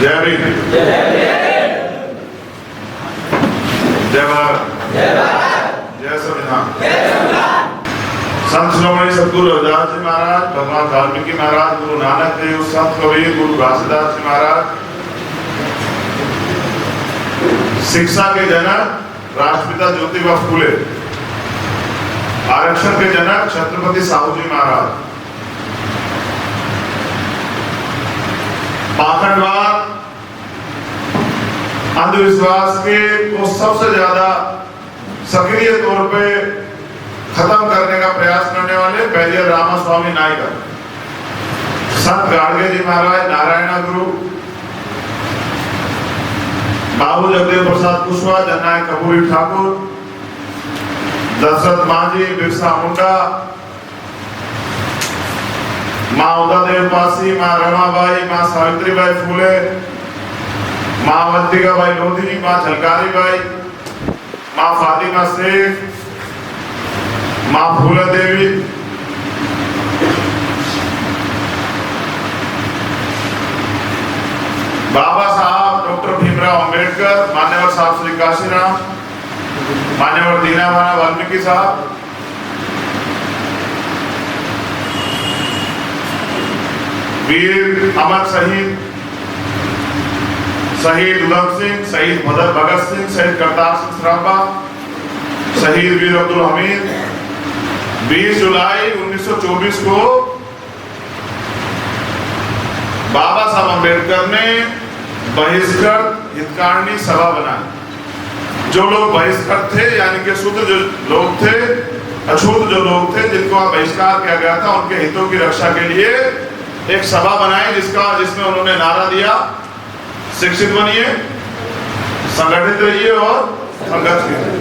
जय भीम, जय भारत, जय संविधान। संत श्रोमणी सतगुरु रविदास जी महाराज, भगवान वाल्मीकि महाराज, गुरु नानक देव, संत कबीर, गुरु घासीदास जी महाराज, शिक्षा के जनक राष्ट्रपिता ज्योतिबा फूले, आरक्षण के जनक छत्रपति साहू जी महाराज, पाखंडवाद अंधविश्वास के को सबसे ज्यादा सक्रिय तौर पे खत्म करने का प्रयास करने वाले बैरियर रामास्वामी नायकर, संत गाडगे जी महाराज, नारायण गुरु, बाबू जगदेव प्रसाद कुशवाहा, जननायक कपूरी ठाकुर, दशरथ मांझी, बिरसा मुंडा, माँ उदादेव पासी, माँ रमाबाई, माँ सावित्रीबाई फूले, माँ अवंतिकाबाई लोधी, माँ झलकारी बाई, माँ फातिमा शेख, माँ फूला देवी, बाबा साहब डॉक्टर भीमराव अंबेडकर, मान्यवर साहब श्री काशीराम, मान्यवर दीनाभाना वाल्मीकि साहब, वीर अमर शहीद उधम सिंह, शहीद भगत सिंह, शहीद करतार सिंह सराबा, शहीद वीर अब्दुल हमीद। 20 जुलाई 1924 को बाबा साहब अम्बेडकर ने बहिष्कृत हितकारिणी सभा बनाई। जो लोग बहिष्कृत थे यानी कि शूद्र जो लोग थे, अछूत जो लोग थे, जिनको बहिष्कार किया गया था, उनके हितों की रक्षा के लिए एक सभा बनाई जिसमें उन्होंने नारा दिया, शिक्षित बनिए, संगठित रहिए और संघर्ष कीजिए।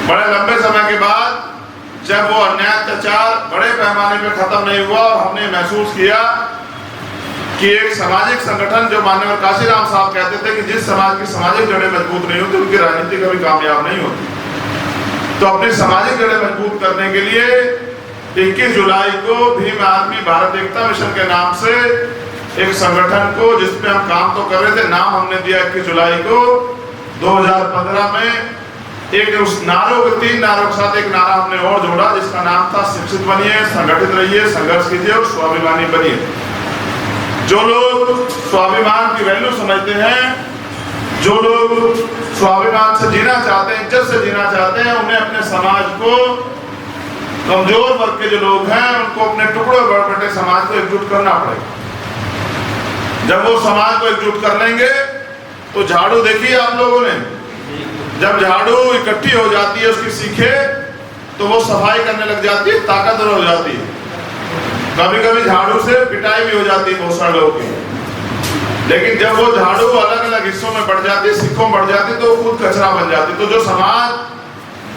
बड़े लंबे समय के बाद जब वो अन्याय अत्याचार बड़े पैमाने पे खत्म नहीं हुआ और हमने महसूस किया कि एक सामाजिक संगठन, जो माननीय काशीराम साहब कहते थे कि जिस समाज की सामाजिक जड़ें मजबूत नहीं होती उनकी राजनीति कभी कामयाब नहीं होती, तो अपनी सामाजिक जड़ें मजबूत करने के लिए 21 जुलाई को भीम आर्मी भारत एकता मिशन के नाम से एक संगठन को, जिसमें हम काम तो कर रहे थे, नाम हमने दिया 21 जुलाई को 2015 में। एक उस नारों के 3 नारों के साथ एक नारा हमने और जोड़ा जिसका नाम था शिक्षित बनिए, संगठित रहिए, संघर्ष कीजिए और स्वाभिमानी बनिए। जो लोग स्वाभिमान की वैल्यू समझते हैं, जो लोग स्वाभिमान से जीना चाहते हैं, इज्जत से जीना चाहते हैं, उन्हें अपने समाज को, कमजोर वर्ग के जो लोग हैं, उनको अपने टुकड़ों बटे समाज को एकजुट करना पड़ेगा। जब वो समाज को एकजुट कर लेंगे तो झाड़ू देखिए आप लोगों ने, जब झाड़ू इकट्ठी हो जाती है, उसकी सीखे, तो वो सफाई करने लग जाती है, ताकतवर हो जाती है। कभी कभी झाड़ू से पिटाई भी हो जाती है बहुत सारे लोगों की, लेकिन जब वो झाड़ू अलग अलग हिस्सों में बढ़ जाती है, सिक्कों में बढ़ जाती है, तो वो खुद कचरा बन जाती है। तो जो समाज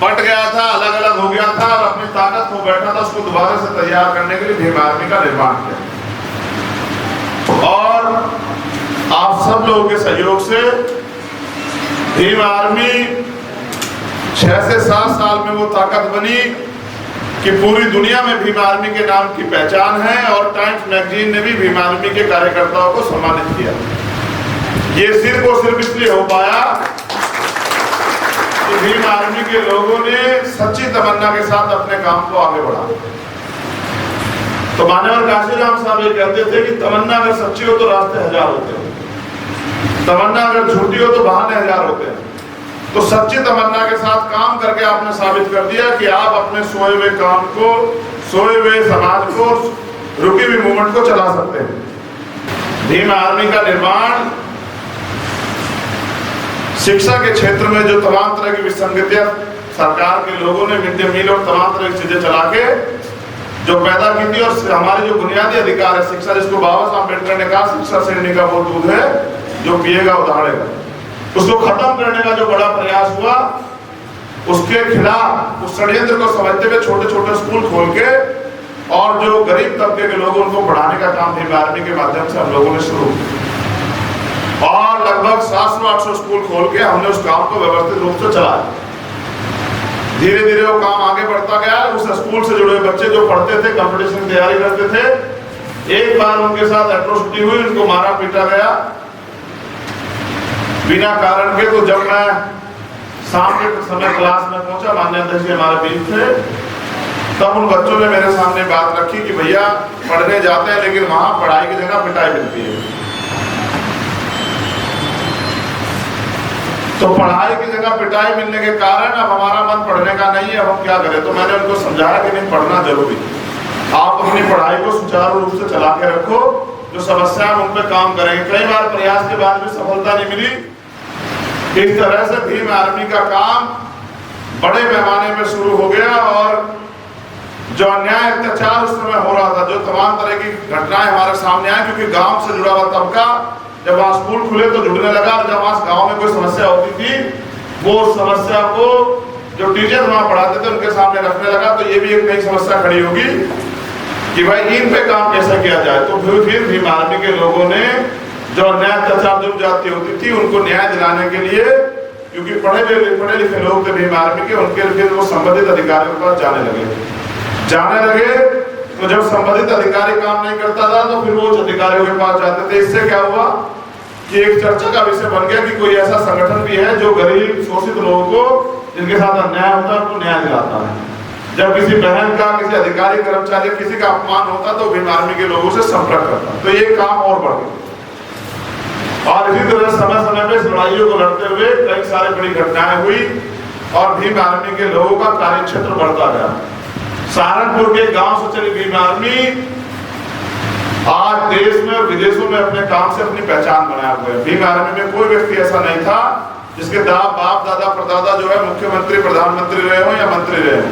बट गया था, अलग अलग हो गया था और अपनी ताकत खो बैठा था, उसको दोबारा से तैयार करने के लिए भीम आर्मी का निर्माण किया। और आप सब लोगों के सहयोग से भीम आर्मी 6 से 7 साल में वो ताकत बनी कि पूरी दुनिया में भीम आर्मी के नाम की पहचान है और टाइम्स मैगजीन ने भी भीम आर्मी के कार्यकर्ताओं को सम्मानित किया। ये सिर्फ और सिर्फ इसलिए हो पाया कि भीम आर्मी के लोगों ने सच्ची तमन्ना के साथ अपने काम को आगे बढ़ा। तो मान्यवर काशीराम साहब ये कहते थे कि तमन्ना अगर सच्ची हो तो रास्ते 1000 होते हैं, तमन्ना अगर झूठी हो तो बहाने 1000 होते हैं। तो सच्ची तमन्ना के साथ काम करके आपने साबित कर दिया कि आप अपने सोए हुए काम को, सोए हुए समाज को, रुकी हुई मूवमेंट को चला सकते हैं। भीम आर्मी का निर्माण शिक्षा के क्षेत्र में जो तमाम तरह की विसंगतियां सरकार के लोगों ने मिड डे मील और तमाम तरह की चीजें चला के जो पैदा की थी, और हमारे जो बुनियादी अधिकार है शिक्षा, जिसको बाबा साहब अम्बेडकर ने कहा शिक्षा शेरनी का वो दूध है जो पिएगा वो दहाड़ेगा, उसको खत्म करने का जो बड़ा प्रयास हुआ, उसके खिलाफ उस षड्यंत्र को समझते हुए छोटे छोटे स्कूल खोल के और जो गरीब तबके के लोग उनको पढ़ाने का काम भीम आर्मी के माध्यम से हम लोगों ने शुरू किया। और लगभग 700-800 स्कूल खोल के हमने उस काम को व्यवस्थित रूप से चलाया। धीरे धीरे वो काम आगे बढ़ता गया। उस स्कूल से जुड़े बच्चे जो पढ़ते थे, कंपटीशन की तैयारी करते थे, एक बार उनके साथ एट्रोसिटी हुई, उनको मारा पीटा गया, बिना कारण के। तो जब मैं शाम के समय क्लास में पहुंचा, माननीय अध्यक्ष जी हमारे बीच थे, तब उन बच्चों ने मेरे सामने बात रखी कि भैया पढ़ने जाते हैं लेकिन वहां पढ़ाई की जगह पिटाई मिलती है। तो पढ़ाई की जगह पिटाई मिलने के कारण अब हमारा मन पढ़ने का नहीं है, अब हम क्या करें। तो मैंने उनको समझाया कि नहीं, पढ़ना जरूरी, आप अपनी पढ़ाई को सुचारू रूप से चला के रखो, जो समस्या है उन पे काम करेंगे। कई बार प्रयास के बाद भी सफलता नहीं मिली। इस तरह से भीम आर्मी का काम बड़े पैमाने में शुरू हो गया और जो अन्याय अत्याचार उस समय हो रहा था, जो तमाम तरह की घटनाएं हमारे सामने आई, क्योंकि गांव से जुड़ा हुआ तबका जब वहां स्कूल खुले तो जुड़ने लगा। और जब वहां गांव में कोई समस्या होती थी, वो समस्या को जो टीचर वहां पढ़ाते थे उनके सामने रखने लगा। तो ये भी एक नई समस्या खड़ी होगी कि भाई इन पे काम कैसे किया जाए। तो फिर भीम आर्मी के लोगों ने जो अन्याय अत्याचार जो जाती होती थी उनको न्याय दिलाने के लिए, क्योंकि पढ़े लिखे लोग थे भीम आर्मी के, उनके फिर वो संबंधित अधिकारियों के पास जाने लगे। तो जब संबंधित अधिकारी काम नहीं करता था तो फिर वो उच्च अधिकारियों के पास जाते थे। इससे क्या हुआ कि एक चर्चा का विषय बन गया कि कोई ऐसा संगठन भी है जो गरीब शोषित लोगों को, जिनके साथ अन्याय होता है, उनको न्याय दिलाता है। जब किसी बहन का, किसी अधिकारी कर्मचारी, किसी का अपमान होता तो भीम आर्मी के लोगों से संपर्क करता। तो ये काम और बढ़ गया और इसी तरह समय समय पे इस लड़ाइयों को लड़ते हुए कई सारी बड़ी घटनाएं हुई और भीम आर्मी के लोगों का कार्य क्षेत्र बढ़ता गया। सहारनपुर के गांव से चली भीम आर्मी आज देश में और विदेशों में अपने काम से अपनी पहचान बनाए हुए है। भीम आर्मी में कोई व्यक्ति ऐसा नहीं था जिसके बाप दादा परदादा जो है मुख्यमंत्री, प्रधानमंत्री रहे हो या मंत्री रहे हो।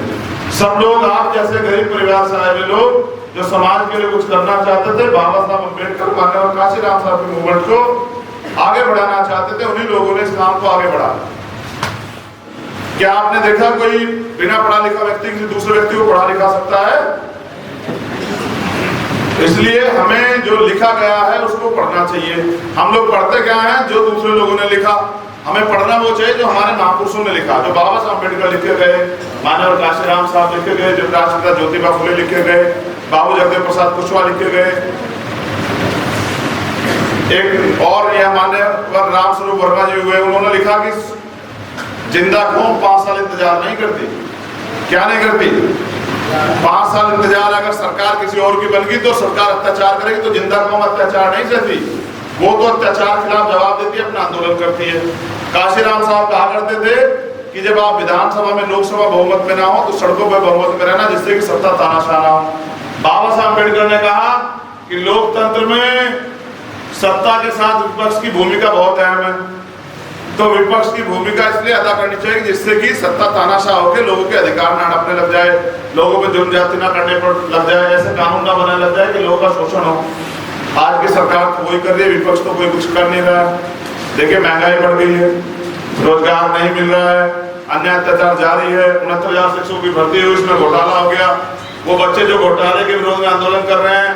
सब लोग आप जैसे गरीब परिवार से आए हुए लोग जो समाज के लिए कुछ करना चाहते थे, बाबा साहब अम्बेडकर, माननीय काशीराम साहब के मूवमेंट को आगे बढ़ाना चाहते थे, उन्हीं लोगों ने इस काम को आगे बढ़ाया। क्या आपने देखा कोई बिना पढ़ा लिखा व्यक्ति किसी दूसरे व्यक्ति को पढ़ा लिखा सकता है? इसलिए हमें जो लिखा गया है उसको पढ़ना चाहिए। हम लोग पढ़ते क्या है? जो दूसरे लोगों ने लिखा। हमें पढ़ना वो चाहिए जो हमारे महापुरुषों ने लिखा, जो बाबा साहब अम्बेडकर लिखे गए, माननीय काशीराम साहब लिखे गए, जो राष्ट्रपिता ज्योतिबा फुले लिखे गए, बाबू जगदेव प्रसाद कुशवाहा लिखे गए, एक और यह माननीय राम स्वरूप वर्मा जी हुए, उन्होंने लिखा कि जिंदा कौम 5 साल इंतजार नहीं करती। क्या नहीं करती? 5 साल इंतजार अगर सरकार किसी और की बन गई तो सरकार अत्याचार करेगी, तो जिंदा कौम अत्याचार नहीं सहती, वो तो अत्याचार खिलाफ जवाब देती है, अपना आंदोलन करती है। काशीराम साहब कहा करते थे कि जब आप विधानसभा में, लोकसभा बहुमत में ना हो तो सड़कों पर बहुमत में रहना, जिससे कि सत्ता तानाशाह ना हो। बाबा साहब अम्बेडकर ने कहा कि लोकतंत्र में सत्ता के साथ विपक्ष की भूमिका बहुत अहम है, तो विपक्ष की भूमिका इसलिए अदा करनी चाहिए जिससे कि सत्ता तानाशाह होकर लोगों के अधिकार ना हड़पने लग जाए, लोगों पे जुर्म ज्यादती ना करने पर लग जाए, ऐसे कानून ना बनाने लग जाए कि लोगों का शोषण हो। आज की सरकार तो वही कर रही है, विपक्ष तो कोई कुछ कर नहीं रहा है। देखिए महंगाई बढ़ गई है, रोजगार नहीं मिल रहा है, अन्याय अत्याचार जारी है, 69,000 शिक्षकों की भर्ती हुई, उसमें घोटाला हो गया। वो बच्चे जो घोटाले के विरोध में आंदोलन कर रहे हैं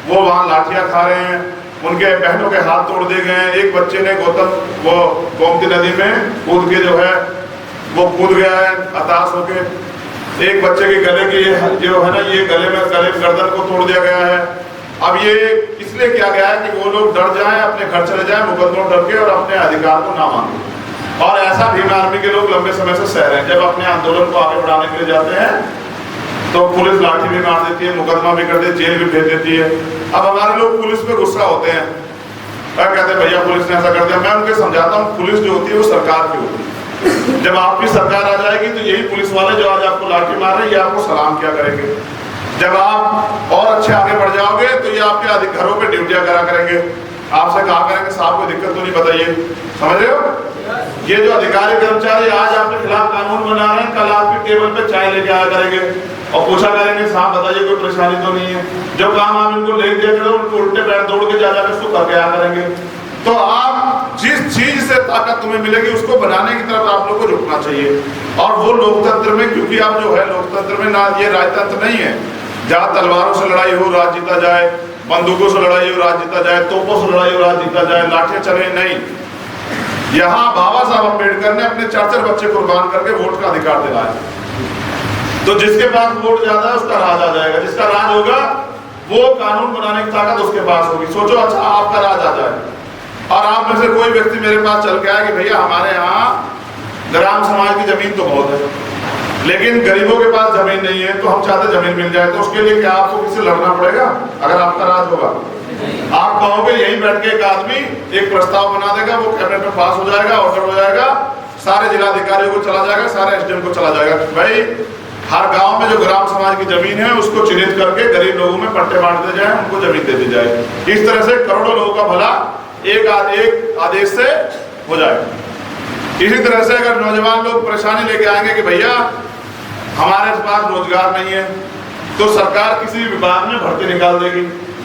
वो वहां लाठियां खा रहे हैं, उनके बहनों के हाथ तोड़ दिए गए हैं। एक बच्चे ने गोमती नदी में कूद के जो है वो कूद गया है हताश होके। एक बच्चे के गले की जो है ना, ये गले गर्दन को तोड़ दिया गया है। अब ये इसलिए किया गया है कि वो लोग डर जाएं, अपने घर चले जाएं मुकदमों डर के और अपने अधिकार को ना मांगे। और ऐसा भीम आर्मी के लोग लंबे समय से सह रहे हैं। जब अपने आंदोलन को आगे बढ़ाने के लिए जाते हैं तो पुलिस लाठी भी मार देती है, मुकदमा भी कर देती है, जेल भी भेज देती है। अब हमारे लोग पुलिस पे गुस्सा होते हैं, कहते हैं भैया पुलिस ने ऐसा कर दिया। मैं उनको समझाता हूँ पुलिस जो होती है वो सरकार की होती है। जब आपकी सरकार आ जाएगी तो यही पुलिस वाले जो आज आपको लाठी मार रहे हैं ये आपको सलाम क्या करेंगे। जब आप और अच्छे आगे बढ़ जाओगे तो ये आपके घरों पे ड्यूटियां करा करेंगे, आपसे कहा करेंगे साहब कोई दिक्कत तो नहीं, बताइए। समझ रहे हो? ये जो अधिकारी कर्मचारी आज आपके खिलाफ कानून बना रहे हैं, कल आपके टेबल पे चाय लेके आया करेंगे और पूछा करेंगे साहब बताइए कोई परेशानी तो नहीं है। जो काम आप इनको ले दिया करो उनको उल्टे पैर दौड़ के जा जाकर उसको करके आया करेंगे। तो आप जिस चीज से ताकत तुम्हें मिलेगी उसको बनाने की तरफ आप लोग को झुकना चाहिए। और वो लोकतंत्र में, क्योंकि आप जो है लोकतंत्र में ना ये राजतंत्र नहीं है जहाँ तलवारों से लड़ाई हो राज जीता जाए, बंदूकों से लड़ाई हो राज जीता जाए, तोपों से लड़ाई हो राज जीता जाए, लाठियां चले नहीं। यहाँ बाबा साहब अम्बेडकर ने अपने 4 बच्चे कुर्बान करके वोट का अधिकार दिलाया। तो जिसके पास वोट ज्यादा है उसका राज आ जाएगा, जिसका राज होगा वो कानून बनाने की ताकत उसके पास होगी। सोचो अच्छा आपका राज आ जाए, और आप में से कोई व्यक्ति मेरे पास चल के आया कि भैया हमारे यहाँ ग्राम समाज की जमीन तो बहुत है, लेकिन गरीबों के पास जमीन नहीं है, तो हम चाहते जमीन मिल जाए, तो उसके लिए क्या आपको किससे लड़ना पड़ेगा? अगर आपका राज होगा, आप कहोगे यहीं बैठ के एक आदमी एक प्रस्ताव बना देगा, वो कैबिनेट में पास हो जाएगा, ऑर्डर हो जाएगा, सारे जिलाधिकारियों को चला जाएगा, सारे एसडीएम को चला जाएगा। भाई हर गांव में जो ग्राम समाज की जमीन है उसको चिन्हित करके गरीब लोगों में पट्टे बांट दिए जाए, उनको जमीन दे दी जाए। इस तरह से करोड़ों लोगों का भला एक आदेश से हो जाए। इसी तरह से अगर नौजवान लोग परेशानी लेके आएंगे कि भैया हमारे पास रोजगार नहीं है, तो सरकार किसी विभाग में भर्ती निकाल देगी।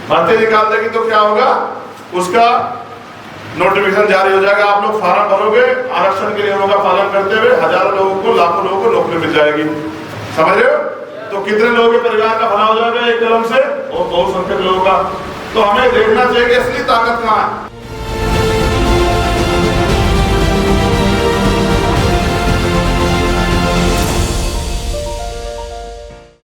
भर्ती निकाल देगी तो क्या होगा, उसका नोटिफिकेशन जारी हो जाएगा, आप लोग फार्म भरोगे, आरक्षण के नियमों का पालन करते हुए हजारों लोगों को, लाखों लोगों को नौकरी मिल जाएगी। समझ रहे हो? तो कितने लोगों के परिवार का भला हो जाएगा एक कलम से, और बहुसंख्यक लोगों का। तो हमें देखना चाहिए कि असली ताकत कहाँ है।